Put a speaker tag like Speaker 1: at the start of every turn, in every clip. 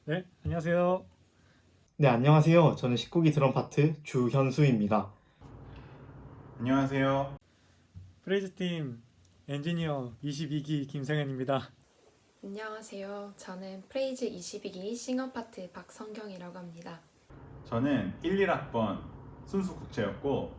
Speaker 1: 네, 안녕하세요.
Speaker 2: 네, 안녕하세요. 저는 19기 드럼 파트 주현수입니다.
Speaker 3: 안녕하세요.
Speaker 1: 프레이즈팀 엔지니어 22기 김성현입니다.
Speaker 4: 안녕하세요. 저는 프레이즈 22기 싱어 파트 박성경이라고 합니다.
Speaker 3: 저는 1, 1학번 순수 국제였고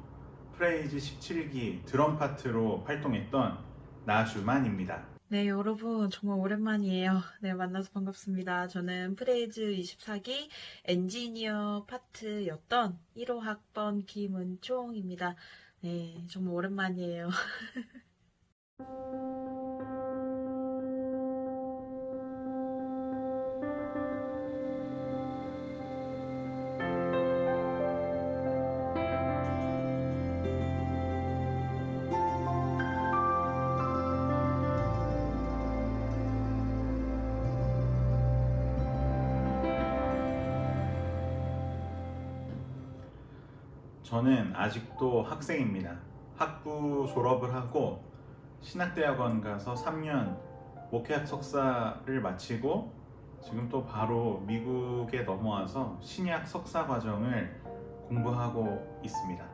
Speaker 3: 프레이즈 17기 드럼 파트로 활동했던 나주만입니다.
Speaker 5: 네, 여러분 정말 오랜만이에요. 네, 만나서 반갑습니다. 저는 프레이즈 24기 엔지니어 파트였던 1호 학번 김은총입니다. 네, 정말 오랜만이에요.
Speaker 3: 저는 아직도 학생입니다. 학부 졸업을 하고 신학대학원 가서 3년 목회학 석사를 마치고 지금 또 바로 미국에 넘어와서 신약 석사 과정을 공부하고 있습니다.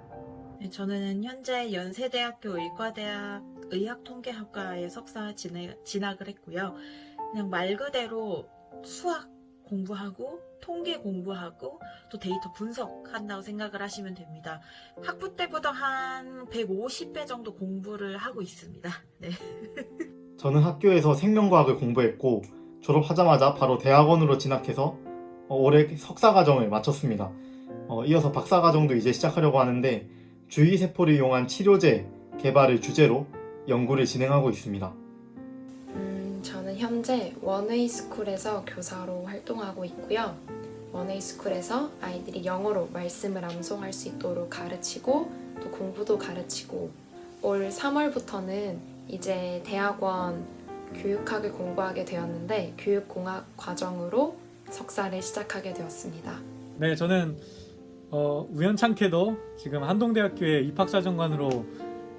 Speaker 5: 네, 저는 현재 연세대학교 의과대학 의학통계학과에 석사 진학을 했고요. 그냥 말 그대로 수학 공부하고 통계 공부하고 또 데이터 분석한다고 생각을 하시면 됩니다. 학부 때보다 한 150배 정도 공부를 하고 있습니다. 네.
Speaker 2: 저는 학교에서 생명과학을 공부했고 졸업하자마자 바로 대학원으로 진학해서 올해 석사 과정을 마쳤습니다. 이어서 박사 과정도 이제 시작하려고 하는데 주위세포를 이용한 치료제 개발을 주제로 연구를 진행하고 있습니다.
Speaker 4: 저는 현재 원웨이 스쿨에서 교사로 활동하고 있고요. 원웨이 스쿨에서 아이들이 영어로 말씀을 암송할 수 있도록 가르치고 또 공부도 가르치고 올 3월부터는 이제 대학원 교육학을 공부하게 되었는데 교육공학 과정으로 석사를 시작하게 되었습니다.
Speaker 1: 네, 저는 우연찮게도 지금 한동대학교에 입학사정관으로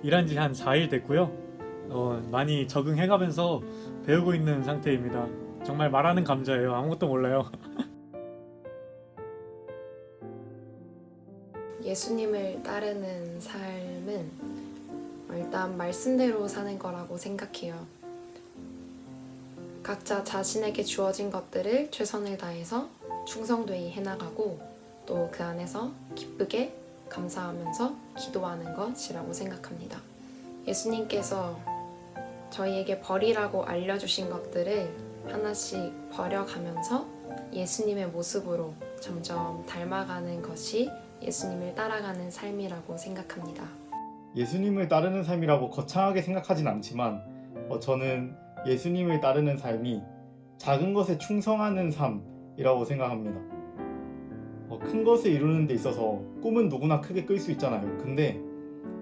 Speaker 1: 일한 지 한 4일 됐고요. 많이 적응해가면서 배우고 있는 상태입니다. 정말 말하는 감자예요. 아무것도 몰라요.
Speaker 4: 예수님을 따르는 삶은 일단 말씀대로 사는 거라고 생각해요. 각자 자신에게 주어진 것들을 최선을 다해서 충성되이 해나가고 또 그 안에서 기쁘게 감사하면서 기도하는 것이라고 생각합니다. 예수님께서 저희에게 버리라고 알려주신 것들을 하나씩 버려가면서 예수님의 모습으로 점점 닮아가는 것이 예수님을 따라가는 삶이라고 생각합니다.
Speaker 2: 예수님을 따르는 삶이라고 거창하게 생각하진 않지만 저는 예수님을 따르는 삶이 작은 것에 충성하는 삶이라고 생각합니다. 큰 것을 이루는 데 있어서 꿈은 누구나 크게 꿀 수 있잖아요. 근데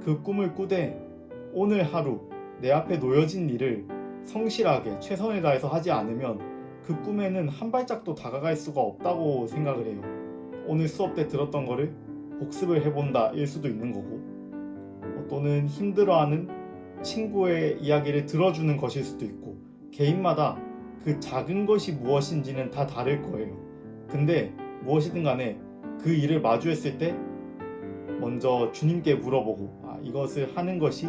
Speaker 2: 그 꿈을 꾸되 오늘 하루 내 앞에 놓여진 일을 성실하게 최선을 다해서 하지 않으면 그 꿈에는 한 발짝도 다가갈 수가 없다고 생각을 해요. 오늘 수업 때 들었던 거를 복습을 해본다 일 수도 있는 거고 또는 힘들어하는 친구의 이야기를 들어주는 것일 수도 있고 개인마다 그 작은 것이 무엇인지는 다 다를 거예요. 근데 무엇이든 간에 그 일을 마주했을 때 먼저 주님께 물어보고 이것을 하는 것이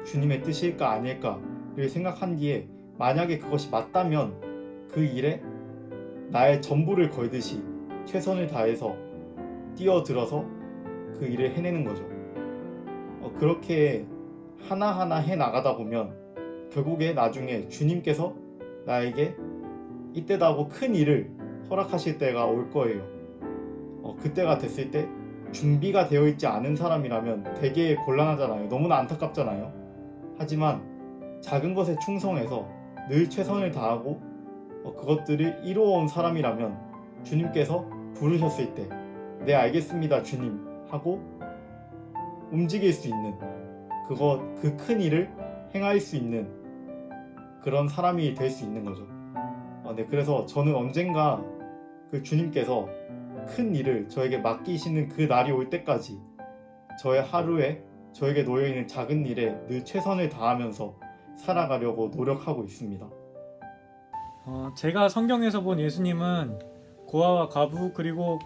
Speaker 2: 주님의 뜻일까 아닐까를 생각한 뒤에 만약에 그것이 맞다면 그 일에 나의 전부를 걸듯이 최선을 다해서 뛰어들어서 그 일을 해내는 거죠. 그렇게 하나하나 해나가다 보면 결국에 나중에 주님께서 나에게 이때다고 큰 일을 허락하실 때가 올 거예요. 그때가 됐을 때 준비가 되어 있지 않은 사람이라면 되게 곤란하잖아요. 너무나 안타깝잖아요. 하지만 작은 것에 충성해서 늘 최선을 다하고 그것들을 이루어온 사람이라면 주님께서 부르셨을 때 네 알겠습니다 주님 하고 움직일 수 있는 그 큰 일을 행할 수 있는 그런 사람이 될 수 있는 거죠. 네, 그래서 저는 언젠가 그 주님께서 큰 일을 저에게 맡기시는 그 날이 올 때까지 저의 하루에 저에게 놓여있는 작은 일에 늘 최선을 다하면서 살아가려고 노력하고 있습니다.
Speaker 1: 제가 성경에서 본 예수님은 고아와 과부 그리고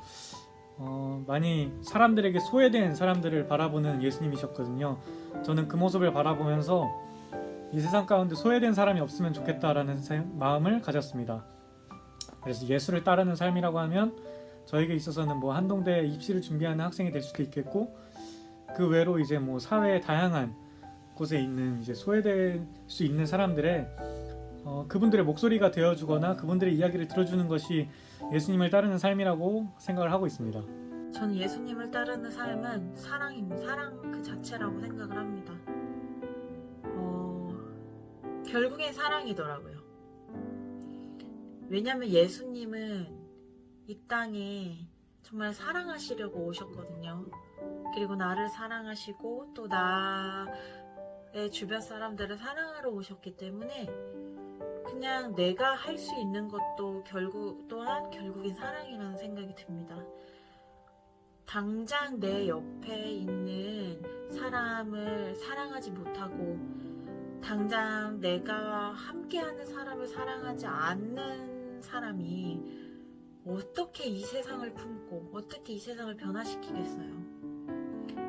Speaker 1: 많이 사람들에게 소외된 사람들을 바라보는 예수님이셨거든요. 저는 그 모습을 바라보면서 이 세상 가운데 소외된 사람이 없으면 좋겠다라는 마음을 가졌습니다. 그래서 예수를 따르는 삶이라고 하면 저에게 있어서는 뭐 한동대 입시를 준비하는 학생이 될 수도 있겠고, 그 외로 이제 뭐 사회의 다양한 곳에 있는 이제 소외될 수 있는 사람들의 그분들의 목소리가 되어주거나 그분들의 이야기를 들어주는 것이 예수님을 따르는 삶이라고 생각을 하고 있습니다.
Speaker 5: 저는 예수님을 따르는 삶은 사랑입니다. 사랑 그 자체라고 생각을 합니다. 결국엔 사랑이더라고요. 왜냐면 예수님은 이 땅에 정말 사랑하시려고 오셨거든요. 그리고 나를 사랑하시고 또 나의 주변 사람들을 사랑하러 오셨기 때문에 그냥 내가 할 수 있는 것도 결국엔 사랑이라는 생각이 듭니다. 당장 내 옆에 있는 사람을 사랑하지 못하고 당장 내가 함께하는 사람을 사랑하지 않는 사람이 어떻게 이 세상을 품고 어떻게 이 세상을 변화시키겠어요?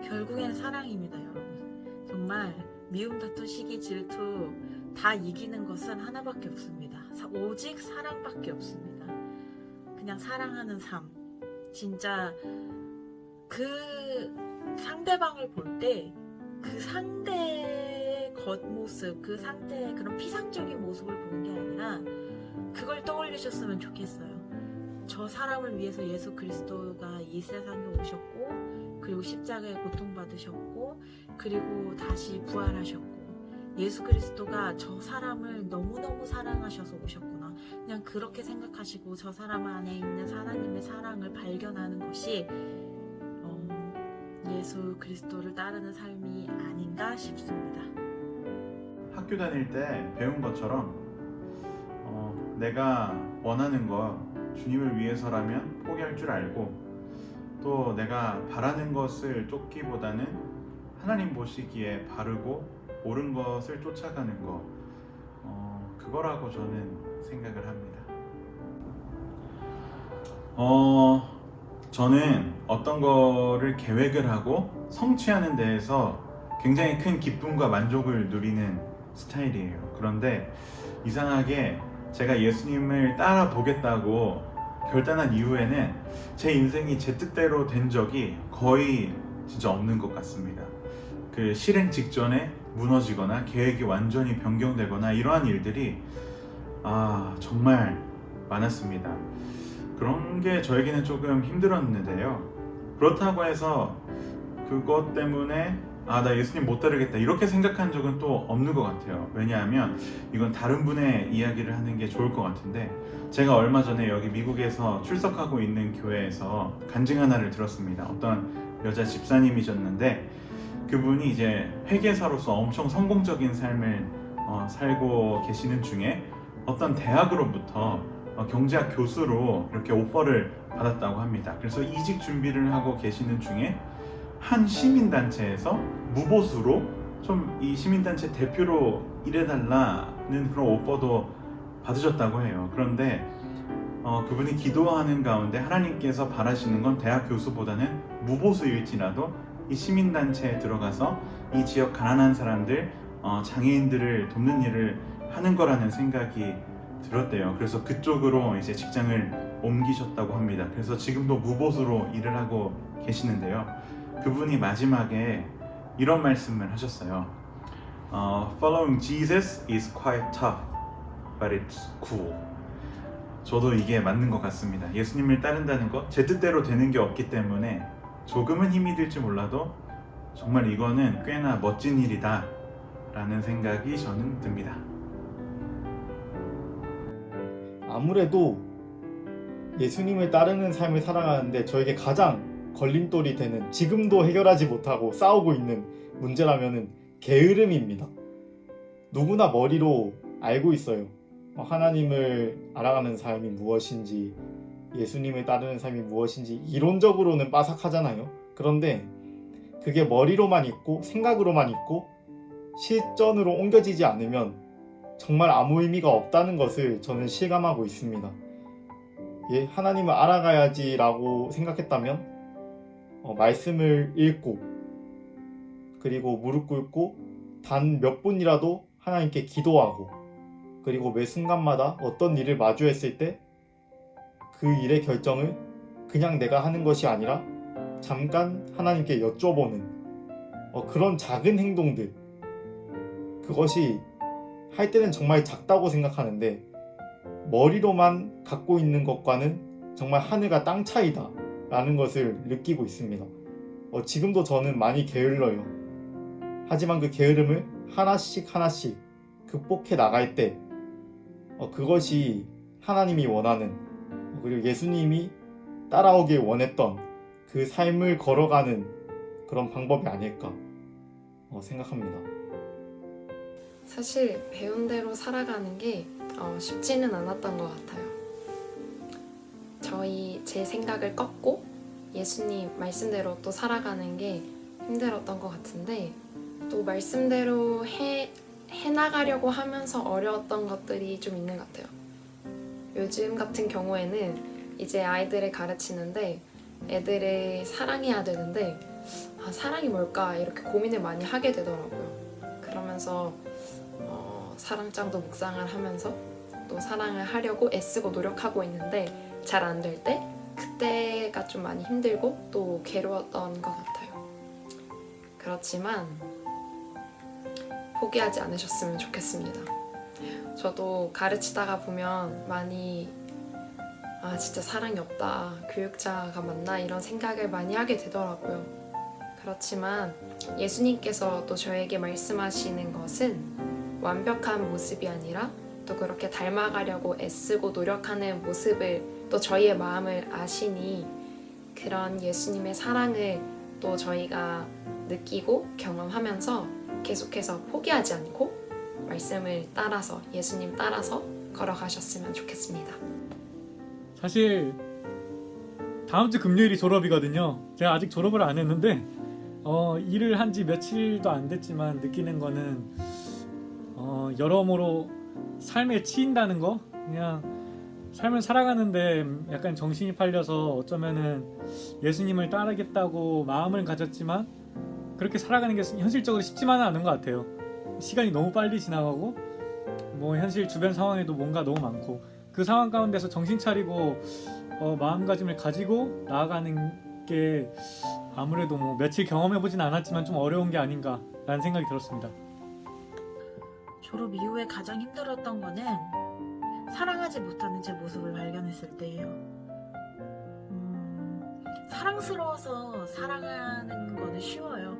Speaker 5: 결국엔 사랑입니다, 여러분. 정말 미움, 다툼, 시기, 질투 다 이기는 것은 하나밖에 없습니다. 오직 사랑밖에 없습니다. 그냥 사랑하는 삶. 진짜 그 상대방을 볼 때 그 상대의 겉모습, 그 상대의 그런 피상적인 모습을 보는 게 아니라 그걸 떠올리셨으면 좋겠어요. 저 사람을 위해서 예수 그리스도가 이 세상에 오셨고, 그리고 십자가에 고통받으셨고, 그리고 다시 부활하셨고, 예수 그리스도가 저 사람을 너무너무 사랑하셔서 오셨구나. 그냥 그렇게 생각하시고 저 사람 안에 있는 하나님의 사랑을 발견하는 것이 예수 그리스도를 따르는 삶이 아닌가 싶습니다.
Speaker 3: 학교 다닐 때 배운 것처럼 내가 원하는 거 주님을 위해서라면 포기할 줄 알고, 또 내가 바라는 것을 쫓기보다는 하나님 보시기에 바르고 옳은 것을 쫓아가는 거, 그거라고 저는 생각을 합니다. 저는 어떤 거를 계획을 하고 성취하는 데에서 굉장히 큰 기쁨과 만족을 누리는 스타일이에요. 그런데 이상하게 제가 예수님을 따라 보겠다고 결단한 이후에는 제 인생이 제 뜻대로 된 적이 거의 진짜 없는 것 같습니다. 그 실행 직전에 무너지거나 계획이 완전히 변경되거나 이러한 일들이 정말 많았습니다. 그런 게 저에게는 조금 힘들었는데요. 그렇다고 해서 그것 때문에 나 예수님 못 따르겠다 이렇게 생각한 적은 또 없는 것 같아요. 왜냐하면 이건 다른 분의 이야기를 하는 게 좋을 것 같은데, 제가 얼마 전에 여기 미국에서 출석하고 있는 교회에서 간증 하나를 들었습니다. 어떤 여자 집사님이셨는데 그분이 이제 회계사로서 엄청 성공적인 삶을 살고 계시는 중에 어떤 대학으로부터 경제학 교수로 이렇게 오퍼를 받았다고 합니다. 그래서 이직 준비를 하고 계시는 중에 한 시민단체에서 무보수로 좀 이 시민단체 대표로 일해달라는 그런 오퍼도 받으셨다고 해요. 그런데 그분이 기도하는 가운데 하나님께서 바라시는 건 대학 교수보다는 무보수일지라도 이 시민단체에 들어가서 이 지역 가난한 사람들, 장애인들을 돕는 일을 하는 거라는 생각이 들었대요. 그래서 그쪽으로 이제 직장을 옮기셨다고 합니다. 그래서 지금도 무보수로 일을 하고 계시는데요. 그분이 마지막에 이런 말씀을 하셨어요. Following Jesus is quite tough, but it's cool. 저도 이게 맞는 것 같습니다. 예수님을 따른다는 것, 제 뜻대로 되는 게 없기 때문에 조금은 힘이 들지 몰라도 정말 이거는 꽤나 멋진 일이다 라는 생각이 저는 듭니다.
Speaker 2: 아무래도 예수님을 따르는 삶을 살아가는데 저에게 가장 걸림돌이 되는, 지금도 해결하지 못하고 싸우고 있는 문제라면은 게으름입니다. 누구나 머리로 알고 있어요. 하나님을 알아가는 삶이 무엇인지, 예수님을 따르는 삶이 무엇인지 이론적으로는 빠삭하잖아요. 그런데 그게 머리로만 있고 생각으로만 있고 실전으로 옮겨지지 않으면 정말 아무 의미가 없다는 것을 저는 실감하고 있습니다. 하나님을 알아가야지라고 생각했다면 말씀을 읽고 그리고 무릎 꿇고 단 몇 분이라도 하나님께 기도하고 그리고 매 순간마다 어떤 일을 마주했을 때 그 일의 결정을 그냥 내가 하는 것이 아니라 잠깐 하나님께 여쭤보는 그런 작은 행동들, 그것이 할 때는 정말 작다고 생각하는데 머리로만 갖고 있는 것과는 정말 하늘과 땅 차이다 라는 것을 느끼고 있습니다. 지금도 저는 많이 게을러요. 하지만 그 게으름을 하나씩 하나씩 극복해 나갈 때 그것이 하나님이 원하는, 그리고 예수님이 따라오길 원했던 그 삶을 걸어가는 그런 방법이 아닐까 생각합니다.
Speaker 4: 사실 배운 대로 살아가는 게 쉽지는 않았던 것 같아요. 제 생각을 꺾고 예수님 말씀대로 또 살아가는 게 힘들었던 것 같은데, 또 말씀대로 해나가려고 하면서 어려웠던 것들이 좀 있는 것 같아요. 요즘 같은 경우에는 이제 아이들을 가르치는데 애들을 사랑해야 되는데 사랑이 뭘까 이렇게 고민을 많이 하게 되더라고요. 그러면서 사랑장도 묵상을 하면서 또 사랑을 하려고 애쓰고 노력하고 있는데 잘 안 될 때 그때가 좀 많이 힘들고 또 괴로웠던 것 같아요. 그렇지만 포기하지 않으셨으면 좋겠습니다. 저도 가르치다가 보면 많이 진짜 사랑이 없다, 교육자가 맞나 이런 생각을 많이 하게 되더라고요. 그렇지만 예수님께서 또 저에게 말씀하시는 것은 완벽한 모습이 아니라 또 그렇게 닮아가려고 애쓰고 노력하는 모습을 또 저희의 마음을 아시니 그런 예수님의 사랑을 또 저희가 느끼고 경험하면서 계속해서 포기하지 않고 말씀을 따라서 예수님 따라서 걸어가셨으면 좋겠습니다.
Speaker 1: 사실 다음 주 금요일이 졸업이거든요. 제가 아직 졸업을 안 했는데 일을 한 지 며칠도 안 됐지만 느끼는 거는 여러모로 삶에 치인다는 거, 그냥 삶을 살아가는데 약간 정신이 팔려서 어쩌면은 예수님을 따르겠다고 마음을 가졌지만 그렇게 살아가는 게 현실적으로 쉽지만은 않은 것 같아요. 시간이 너무 빨리 지나가고 현실 주변 상황에도 뭔가 너무 많고 그 상황 가운데서 정신 차리고 마음가짐을 가지고 나아가는 게 아무래도 며칠 경험해보진 않았지만 좀 어려운 게 아닌가 라는 생각이 들었습니다.
Speaker 5: 졸업 이후에 가장 힘들었던 거는 사랑하지 못하는 제 모습을 발견했을 때예요. 사랑스러워서 사랑하는 거는 쉬워요.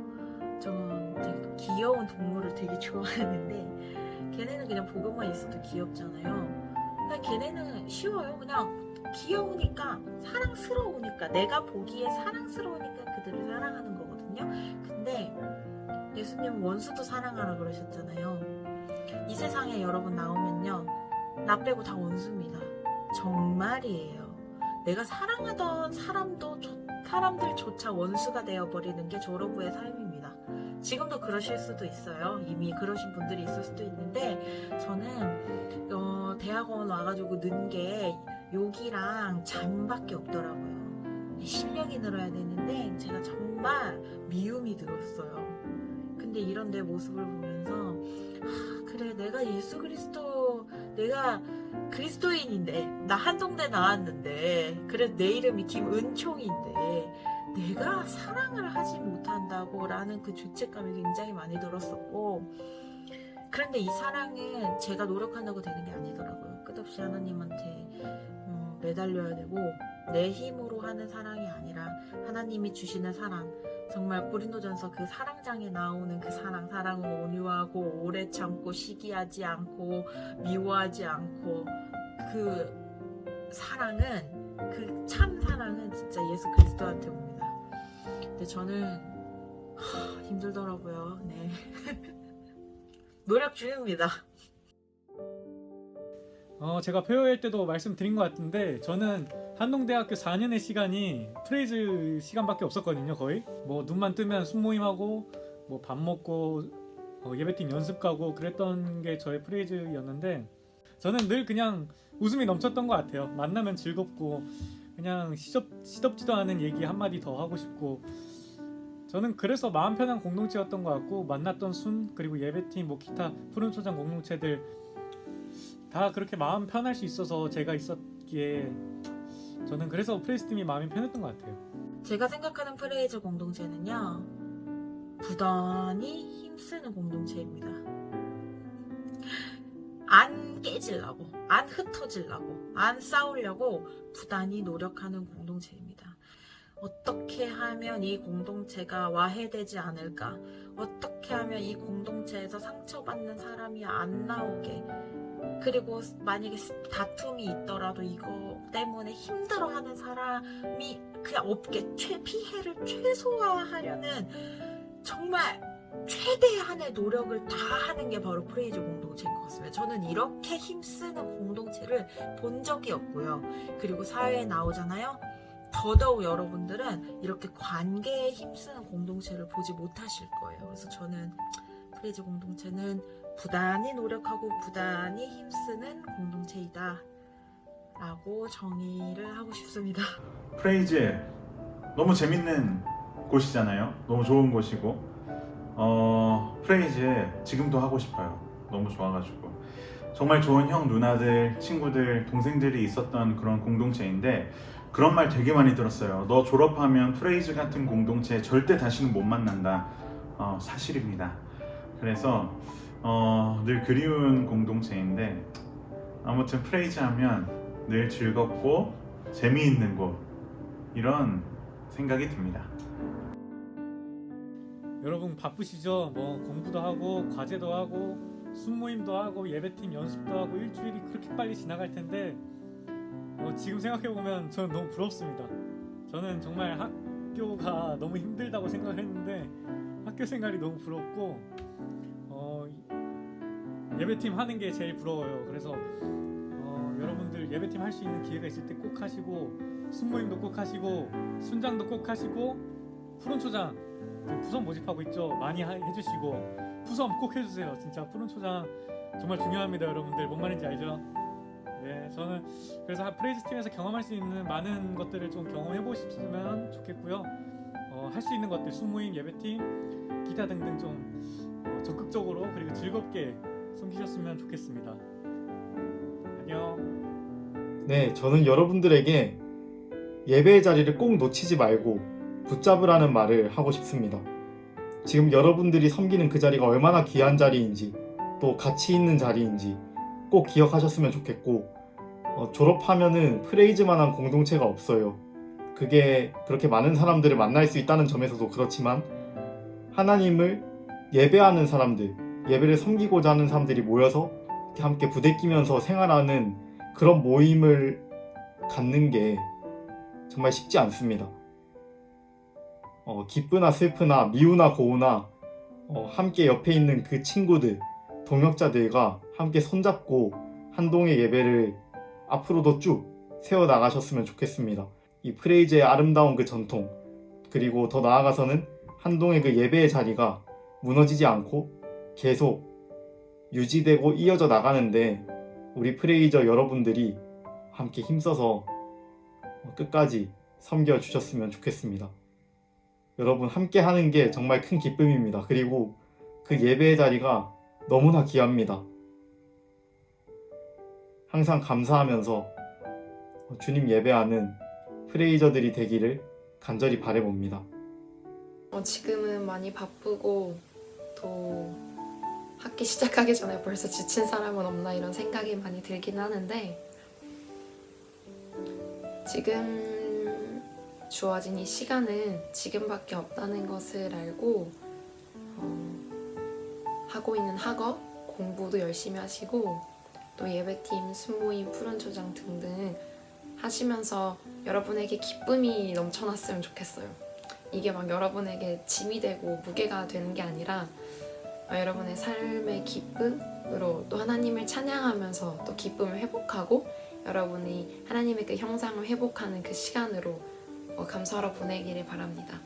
Speaker 5: 전 되게 귀여운 동물을 되게 좋아하는데 걔네는 그냥 보고만 있어도 귀엽잖아요. 근데 걔네는 쉬워요. 그냥 귀여우니까, 사랑스러우니까, 내가 보기에 사랑스러우니까 그들을 사랑하는 거거든요. 근데 예수님은 원수도 사랑하라 그러셨잖아요. 이 세상에 여러분 나오면요, 나 빼고 다 원수입니다. 정말이에요. 내가 사랑하던 사람들조차 원수가 되어버리는 게 졸업 후의 삶입니다. 지금도 그러실 수도 있어요. 이미 그러신 분들이 있을 수도 있는데, 저는 대학원 와가지고 는 게 욕이랑 잠밖에 없더라고요. 실력이 늘어야 되는데 제가 정말 미움이 들었어요. 근데 이런 내 모습을 보면서 그래, 내가 예수 그리스도, 내가 그리스도인인데, 나 한동대 나왔는데, 그래 내 이름이 김은총인데 내가 사랑을 하지 못한다고 라는 그 죄책감이 굉장히 많이 들었었고, 그런데 이 사랑은 제가 노력한다고 되는 게 아니더라고요. 끝없이 하나님한테 매달려야 되고, 내 힘으로 하는 사랑이 아니라 하나님이 주시는 사랑, 정말 고린도전서 그 사랑장에 나오는 그 사랑은 온유하고 오래 참고 시기하지 않고 미워하지 않고, 그 사랑은, 그 참 사랑은 진짜 예수 그리스도한테 옵니다. 근데 저는 힘들더라고요. 네. 노력 중입니다.
Speaker 1: 제가 페어웨이 때도 말씀드린 것 같은데 저는 한동대학교 4년의 시간이 프레이즈 시간밖에 없었거든요. 거의 눈만 뜨면 순모임하고 밥 먹고 예배팀 연습 가고 그랬던 게 저의 프레이즈였는데, 저는 늘 그냥 웃음이 넘쳤던 것 같아요. 만나면 즐겁고 그냥 시덥지도 않은 얘기 한마디 더 하고 싶고, 저는 그래서 마음 편한 공동체였던 것 같고, 만났던 순 그리고 예배팀 뭐 기타 푸른 초장 공동체들 다 그렇게 마음 편할 수 있어서 제가 있었기에 저는 그래서 프레이즈팀이 마음이 편했던 것 같아요.
Speaker 5: 제가 생각하는 프레이즈 공동체는요, 부단히 힘쓰는 공동체입니다. 안 깨지려고, 안 흩어지려고, 안 싸우려고 부단히 노력하는 공동체입니다. 어떻게 하면 이 공동체가 와해되지 않을까? 어떻게 하면 이 공동체에서 상처받는 사람이 안 나오게? 그리고 만약에 다툼이 있더라도 이거 때문에 힘들어하는 사람이 그냥 없게 피해를 최소화하려는 정말 최대한의 노력을 다 하는 게 바로 프레이즈 공동체인 것 같습니다. 저는 이렇게 힘쓰는 공동체를 본 적이 없고요. 그리고 사회에 나오잖아요. 더더욱 여러분들은 이렇게 관계에 힘쓰는 공동체를 보지 못하실 거예요. 그래서 저는 프레이즈 공동체는 부단히 노력하고 부단히 힘쓰는 공동체이다 라고 정의를 하고 싶습니다.
Speaker 3: 프레이즈 너무 재밌는 곳이잖아요. 너무 좋은 곳이고, 프레이즈 지금도 하고 싶어요. 너무 좋아가지고. 정말 좋은 형, 누나들, 친구들, 동생들이 있었던 그런 공동체인데, 그런 말 되게 많이 들었어요. 너 졸업하면 프레이즈 같은 공동체 절대 다시는 못 만난다. 사실입니다. 그래서 늘 그리운 공동체인데, 아무튼 프레이즈 하면 늘 즐겁고 재미있는 곳, 이런 생각이 듭니다.
Speaker 1: 여러분 바쁘시죠? 뭐 공부도 하고 과제도 하고 순모임도 하고 예배팀 연습도 하고 일주일이 그렇게 빨리 지나갈 텐데, 지금 생각해보면 저는 너무 부럽습니다. 저는 정말 학교가 너무 힘들다고 생각을 했는데 학교 생활이 너무 부럽고, 예배팀 하는 게 제일 부러워요. 그래서 여러분들 예배팀 할 수 있는 기회가 있을 때 꼭 하시고, 순모임도 꼭 하시고, 순장도 꼭 하시고, 푸른초장 부선 모집하고 있죠. 많이 해주시고, 부선 꼭 해주세요. 진짜 푸른초장 정말 중요합니다. 여러분들 뭔 말인지 알죠? 네, 저는 그래서 프레이즈 팀에서 경험할 수 있는 많은 것들을 좀 경험해 보셨으면 좋겠고요. 할 수 있는 것들, 순모임, 예배팀, 기타 등등 좀 적극적으로 그리고 즐겁게 섬기셨으면 좋겠습니다. 안녕.
Speaker 2: 네, 저는 여러분들에게 예배의 자리를 꼭 놓치지 말고 붙잡으라는 말을 하고 싶습니다. 지금 여러분들이 섬기는 그 자리가 얼마나 귀한 자리인지, 또 가치 있는 자리인지 꼭 기억하셨으면 좋겠고, 졸업하면은 프레이즈만한 공동체가 없어요. 그게 그렇게 많은 사람들을 만날 수 있다는 점에서도 그렇지만, 하나님을 예배하는 사람들, 예배를 섬기고자 하는 사람들이 모여서 함께 부대끼면서 생활하는 그런 모임을 갖는 게 정말 쉽지 않습니다. 기쁘나 슬프나 미우나 고우나 함께 옆에 있는 그 친구들, 동역자들과 함께 손잡고 한동의 예배를 앞으로도 쭉 세워나가셨으면 좋겠습니다. 이 프레이즈의 아름다운 그 전통, 그리고 더 나아가서는 한동의 그 예배의 자리가 무너지지 않고 계속 유지되고 이어져 나가는데 우리 프레이저 여러분들이 함께 힘써서 끝까지 섬겨주셨으면 좋겠습니다. 여러분 함께 하는 게 정말 큰 기쁨입니다. 그리고 그 예배의 자리가 너무나 귀합니다. 항상 감사하면서 주님 예배하는 프레이저들이 되기를 간절히 바라봅니다.
Speaker 4: 지금은 많이 바쁘고 또 학기 시작하기 전에 벌써 지친 사람은 없나 이런 생각이 많이 들긴 하는데, 지금 주어진 이 시간은 지금밖에 없다는 것을 알고 하고 있는 학업, 공부도 열심히 하시고 또 예배팀, 순모임, 푸른초장 등등 하시면서 여러분에게 기쁨이 넘쳐났으면 좋겠어요. 이게 막 여러분에게 짐이 되고 무게가 되는 게 아니라 여러분의 삶의 기쁨으로 또 하나님을 찬양하면서 또 기쁨을 회복하고 여러분이 하나님의 그 형상을 회복하는 그 시간으로 감사로 보내기를 바랍니다.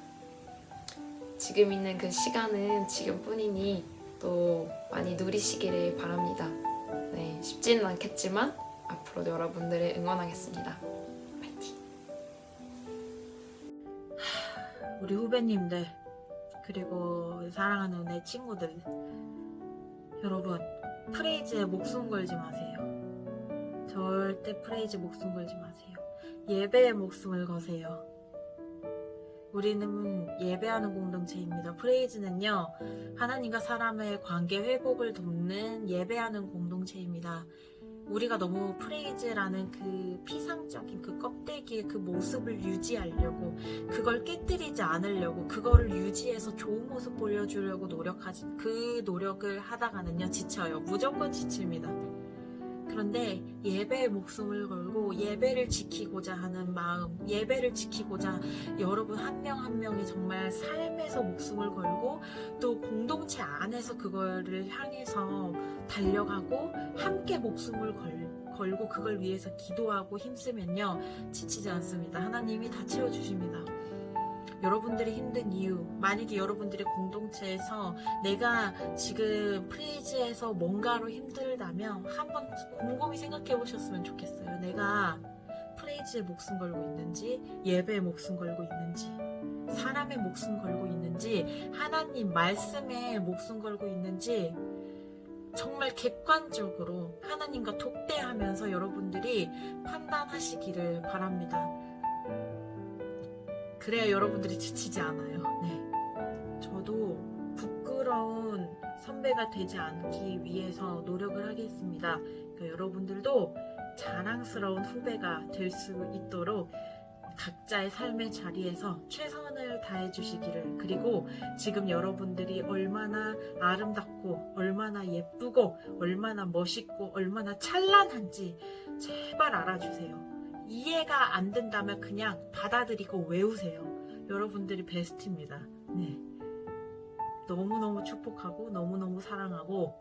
Speaker 4: 지금 있는 그 시간은 지금뿐이니 또 많이 누리시기를 바랍니다. 네, 쉽지는 않겠지만 앞으로도 여러분들을 응원하겠습니다. 파이팅!
Speaker 5: 우리 후배님들 그리고 사랑하는 내 친구들, 여러분 프레이즈에 목숨 걸지 마세요. 절대 프레이즈 목숨 걸지 마세요. 예배에 목숨을 거세요. 우리는 예배하는 공동체입니다. 프레이즈는요, 하나님과 사람의 관계 회복을 돕는 예배하는 공동체입니다. 우리가 너무 프레이즈라는 그 피상적인 그 껍데기의 그 모습을 유지하려고, 그걸 깨뜨리지 않으려고, 그거를 유지해서 좋은 모습 보여주려고 그 노력을 하다가는요, 지쳐요. 무조건 지칩니다. 그런데 예배에 목숨을 걸고 예배를 지키고자 하는 마음, 예배를 지키고자 여러분 한 명 한 명이 정말 삶에서 목숨을 걸고 또 공동체 안에서 그거를 향해서 달려가고 함께 목숨을 걸고 그걸 위해서 기도하고 힘쓰면요, 지치지 않습니다. 하나님이 다 채워주십니다. 여러분들이 힘든 이유, 만약에 여러분들의 공동체에서 내가 지금 프레이즈에서 뭔가로 힘들다면 한번 곰곰이 생각해 보셨으면 좋겠어요. 내가 프레이즈에 목숨 걸고 있는지, 예배에 목숨 걸고 있는지, 사람의 목숨 걸고 있는지, 하나님 말씀에 목숨 걸고 있는지, 정말 객관적으로 하나님과 독대하면서 여러분들이 판단하시기를 바랍니다. 그래야 여러분들이 지치지 않아요. 네. 저도 부끄러운 선배가 되지 않기 위해서 노력을 하겠습니다. 그러니까 여러분들도 자랑스러운 후배가 될 수 있도록 각자의 삶의 자리에서 최선을 다해 주시기를, 그리고 지금 여러분들이 얼마나 아름답고 얼마나 예쁘고 얼마나 멋있고 얼마나 찬란한지 제발 알아주세요. 이해가 안 된다면 그냥 받아들이고 외우세요. 여러분들이 베스트입니다. 네. 너무너무 축복하고 너무너무 사랑하고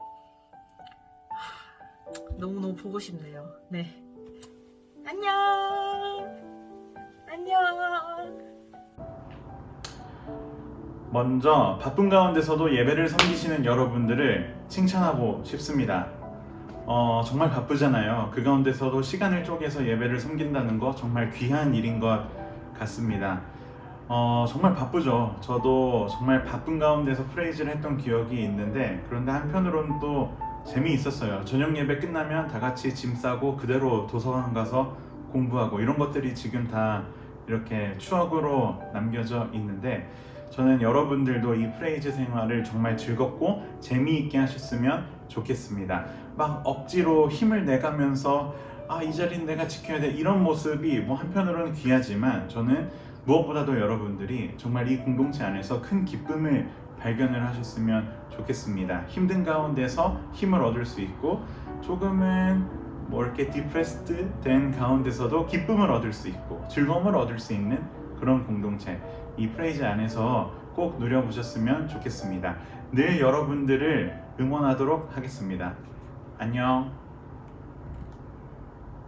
Speaker 5: 너무너무 보고 싶네요. 네. 안녕. 안녕.
Speaker 3: 먼저 바쁜 가운데서도 예배를 섬기시는 여러분들을 칭찬하고 싶습니다. 정말 바쁘잖아요. 그 가운데서도 시간을 쪼개서 예배를 섬긴다는 거 정말 귀한 일인 것 같습니다. 정말 바쁘죠. 저도 정말 바쁜 가운데서 프레이즈를 했던 기억이 있는데, 그런데 한편으로는 또 재미있었어요. 저녁 예배 끝나면 다 같이 짐 싸고 그대로 도서관 가서 공부하고, 이런 것들이 지금 다 이렇게 추억으로 남겨져 있는데, 저는 여러분들도 이 프레이즈 생활을 정말 즐겁고 재미있게 하셨으면 좋겠습니다. 막 억지로 힘을 내가면서 이 자리는 내가 지켜야 돼, 이런 모습이 뭐 한편으로는 귀하지만, 저는 무엇보다도 여러분들이 정말 이 공동체 안에서 큰 기쁨을 발견을 하셨으면 좋겠습니다. 힘든 가운데서 힘을 얻을 수 있고, 조금은 뭐 이렇게 디프레스드 된 가운데서도 기쁨을 얻을 수 있고 즐거움을 얻을 수 있는 그런 공동체, 이 프레이즈 안에서 꼭 누려보셨으면 좋겠습니다. 늘 여러분들을 응원하도록 하겠습니다. 안녕.